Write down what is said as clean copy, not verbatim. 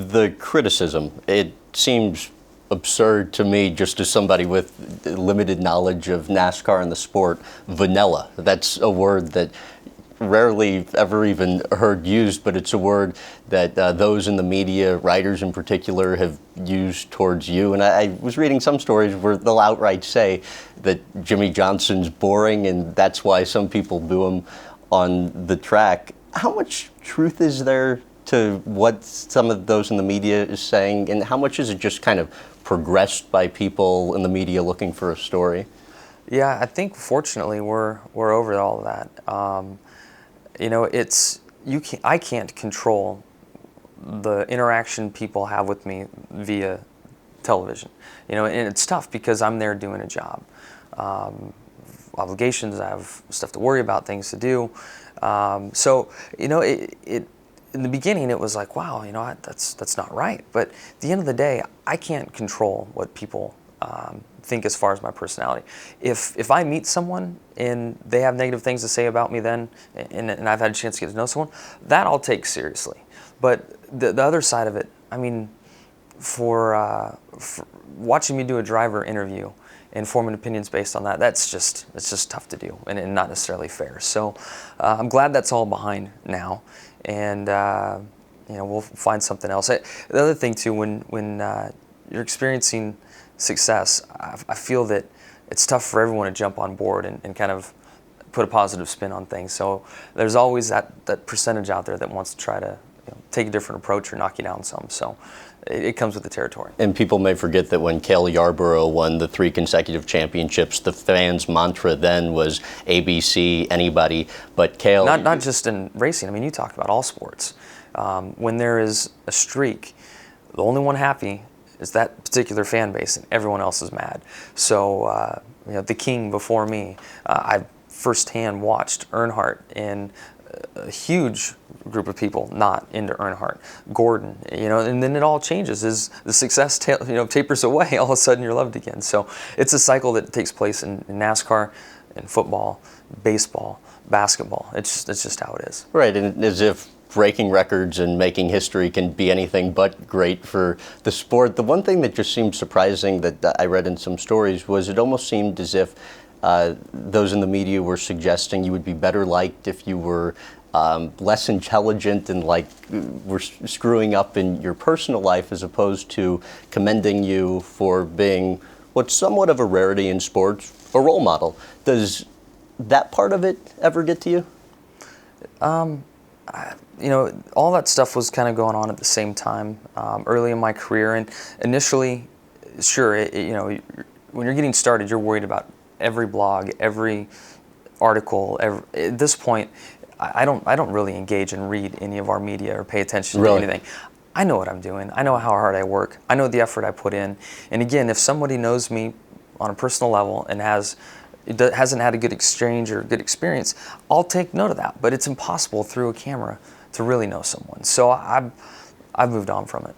of the criticism, it seems absurd to me, just as somebody with limited knowledge of NASCAR and the sport. Vanilla. That's a word that rarely ever even heard used, but it's a word that those in the media, writers in particular, have used towards you. And I was reading some stories where they'll outright say that Jimmie Johnson's boring, and that's why some people boo him on the track. How much truth is there to what some of those in the media is saying, and how much is it just kind of progressed by people in the media looking for a story? Yeah, I think fortunately we're over all of that. I can't control the interaction people have with me via television. And it's tough because I'm there doing a job. Obligations, I have stuff to worry about, things to do. In the beginning it was like, wow, that's not right. But at the end of the day, I can't control what people think as far as my personality. If I meet someone and they have negative things to say about me then, and I've had a chance to get to know someone, that I'll take seriously. But the other side of it, I mean, for watching me do a driver interview and forming opinions based on that, it's just tough to do and not necessarily fair. So I'm glad that's all behind now, and we'll find something else. The other thing too, when you're experiencing success, I feel that it's tough for everyone to jump on board and kind of put a positive spin on things. So there's always that percentage out there that wants to try to take a different approach or knock you down some. So it comes with the territory. And people may forget that when Cale Yarborough won the 3 consecutive championships, the fans' mantra then was ABC, anybody but Cale. Not just in racing. I mean, you talk about all sports. When there is a streak, the only one happy is that particular fan base, and everyone else is mad. So, the king before me, I firsthand watched Earnhardt in a huge group of people not into Earnhardt, Gordon, and then it all changes as the success tapers away. All of a sudden, you're loved again. So it's a cycle that takes place in NASCAR, in football, baseball, basketball. It's just how it is. Right, and as if breaking records and making history can be anything but great for the sport. The one thing that just seemed surprising that I read in some stories was it almost seemed as if those in the media were suggesting you would be better liked if you were less intelligent and were screwing up in your personal life, as opposed to commending you for being what's somewhat of a rarity in sports, a role model. Does that part of it ever get to you? All that stuff was kind of going on at the same time early in my career, and initially, sure, when you're getting started, you're worried about every blog, every article. At this point, I don't really engage and read any of our media or pay attention to anything. I know what I'm doing. I know how hard I work. I know the effort I put in. And again, if somebody knows me on a personal level and hasn't had a good exchange or good experience, I'll take note of that. But it's impossible through a camera to really know someone. So I've moved on from it.